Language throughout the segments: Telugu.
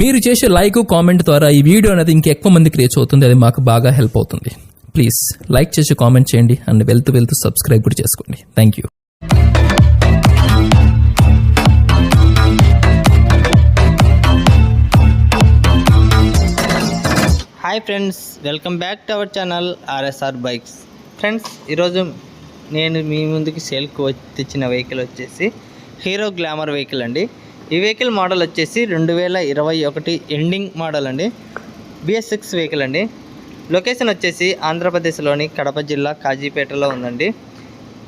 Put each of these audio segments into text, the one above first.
మీరు చేసే లైక్ కామెంట్ ద్వారా ఈ వీడియో అనేది ఇంకెక్కువ మందికి రీచ్ అవుతుంది. అది మాకు బాగా హెల్ప్ అవుతుంది. ప్లీజ్ లైక్ చేసి కామెంట్ చేయండి అండ్ వెళ్తూ సబ్స్క్రైబ్ కూడా చేసుకోండి. Thank you. Hi friends, welcome back to our channel R S R bikes. Friends, ఈరోజు నేను మీ ముందుకి సేల్కి తెచ్చిన వెహికల్ వచ్చేసి హీరో గ్లామర్ వెహికల్ అండి. ఈ వెహికల్ మోడల్ వచ్చేసి 2021 ఎండింగ్ మోడల్ అండి. BS6 వెహికల్ అండి. లొకేషన్ వచ్చేసి ఆంధ్రప్రదేశ్లోని కడప జిల్లా కాజీపేటలో ఉందండి.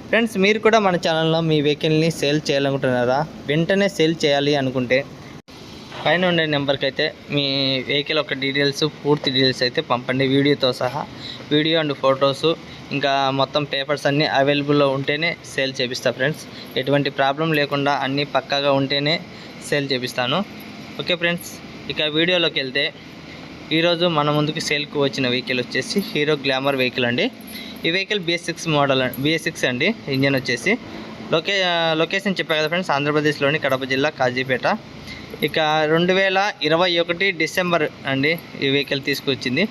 ఫ్రెండ్స్, మీరు కూడా మన ఛానల్లో మీ వెహికల్ని సేల్ చేయాలనుకుంటున్నారా? వెంటనే సేల్ చేయాలి అనుకుంటే పైన ఉండే నెంబర్కి అయితే మీ వెహికల్ యొక్క డీటెయిల్స్, పూర్తి డీటెయిల్స్ అయితే పంపండి. వీడియోతో సహా వీడియో అండ్ ఫొటోసు ఇంకా మొత్తం పేపర్స్ అన్నీ అవైలబుల్లో ఉంటేనే సేల్ చేపిస్తా ఫ్రెండ్స్. ఎటువంటి ప్రాబ్లం లేకుండా అన్నీ పక్కాగా ఉంటేనే సేల్ చేపిస్తాను. ఓకే ఫ్రెండ్స్, ఇక వీడియోలోకి వెళ్తే ఈరోజు మన ముందుకు సేల్కి వచ్చిన వెహికల్ వచ్చేసి హీరో గ్లామర్ వెహికల్ అండి. ఈ వెహికల్ BS6 మోడల్, BS6 అండి. ఇంజన్ వచ్చేసి లొకేషన్ చెప్పా కదా ఫ్రెండ్స్, ఆంధ్రప్రదేశ్లోని కడప జిల్లా కాజీపేట. ఇక 2021 డిసెంబర్ అండి ఈ వెహికల్ తీసుకొచ్చింది.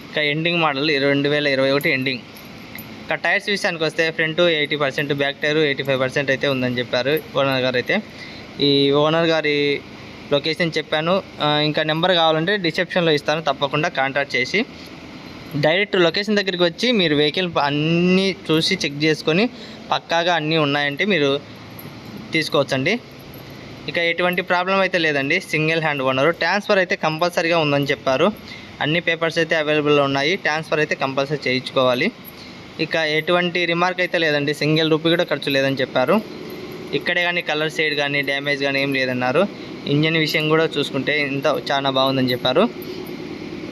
ఇక ఎండింగ్ మోడల్ 2021 ఎండింగ్. ఇక టైర్స్ విషయానికి వస్తే ఫ్రంట్ 80%, బ్యాక్ టైర్ 85% అయితే ఉందని చెప్పారు ఓనర్ గారు. అయితే ఈ ఓనర్ గారి లొకేషన్ చెప్పాను. ఇంకా నెంబర్ కావాలంటే డిస్క్రిప్షన్లో ఇస్తాను, తప్పకుండా కాంటాక్ట్ చేసి డైరెక్ట్ లొకేషన్ దగ్గరికి వచ్చి మీరు వెహికల్ అన్నీ చూసి చెక్ చేసుకొని పక్కాగా అన్నీ ఉన్నాయంటే మీరు తీసుకోవచ్చండి. ఇక ఎటువంటి ప్రాబ్లం అయితే లేదండి. Single hand owner. ట్రాన్స్ఫర్ అయితే కంపల్సరీగా ఉందని చెప్పారు. అన్ని పేపర్స్ అయితే అవైలబుల్లో ఉన్నాయి. ట్రాన్స్ఫర్ అయితే కంపల్సరీ చేయించుకోవాలి. ఇక ఎటువంటి రిమార్క్ అయితే లేదండి. సింగిల్ రూపీ కూడా ఖర్చు లేదని చెప్పారు. ఇక్కడే కానీ కలర్ షేడ్ కానీ డ్యామేజ్ కానీ ఏం లేదన్నారు. ఇంజన్ విషయం కూడా చూసుకుంటే ఇంత చాలా బాగుందని చెప్పారు.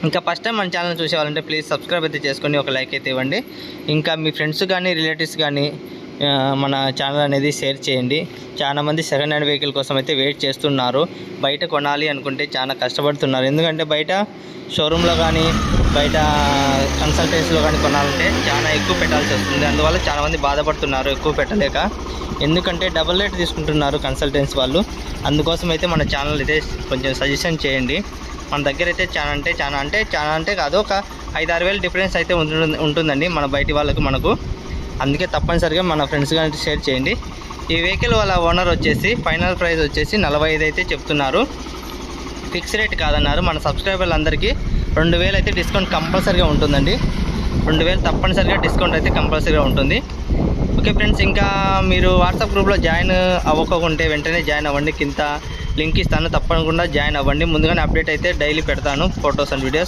ఇంకా ఫస్ట్ టైం మన ఛానల్ చూసేవాళ్ళంటే ప్లీజ్ సబ్స్క్రైబ్ అయితే చేసుకొని ఒక లైక్ అయితే ఇవ్వండి. ఇంకా మీ ఫ్రెండ్స్ కానీ రిలేటివ్స్ కానీ మన ఛానల్ అనేది షేర్ చేయండి. చాలామంది సెకండ్ హ్యాండ్ వెహికల్ కోసం అయితే వెయిట్ చేస్తున్నారు. బయట కొనాలి అనుకుంటే చాలా కష్టపడుతున్నారు. ఎందుకంటే బయట షోరూంలో కానీ బయట కన్సల్టెన్సీలో కానీ కొనాలంటే చాలా ఎక్కువ పెట్టాల్సి వస్తుంది. అందువల్ల చాలామంది బాధపడుతున్నారు ఎక్కువ పెట్టలేక. ఎందుకంటే డబుల్ రేట్ తీసుకుంటున్నారు కన్సల్టెన్సీ వాళ్ళు. అందుకోసం అయితే మన ఛానల్ అయితే కొంచెం సజెషన్ చేయండి. మన దగ్గర అయితే చాలా అంటే కాదు, ఒక 5-6 వేలు డిఫరెన్స్ అయితే ఉంటుందండి మన బయటి వాళ్ళకి మనకు. అందుకే తప్పనిసరిగా మన ఫ్రెండ్స్ కానీ షేర్ చేయండి. ఈ వెహికల్ వాళ్ళ ఓనర్ వచ్చేసి ఫైనల్ ప్రైస్ వచ్చేసి 45 అయితే చెప్తున్నారు. ఫిక్స్ రేట్ కాదన్నారు. మన సబ్స్క్రైబర్లందరికీ 2000 అయితే డిస్కౌంట్ కంపల్సరీగా ఉంటుందండి. 2000 తప్పనిసరిగా డిస్కౌంట్ అయితే కంపల్సరీగా ఉంటుంది. ఓకే ఫ్రెండ్స్, ఇంకా మీరు వాట్సాప్ గ్రూప్లో జాయిన్ అవ్వకుంటే వెంటనే జాయిన్ అవ్వండి. కింద లింక్ ఇస్తాను, తప్పకుండా జాయిన్ అవ్వండి. ముందుగానే అప్డేట్ అయితే డైలీ పెడతాను, ఫొటోస్ అండ్ వీడియోస్.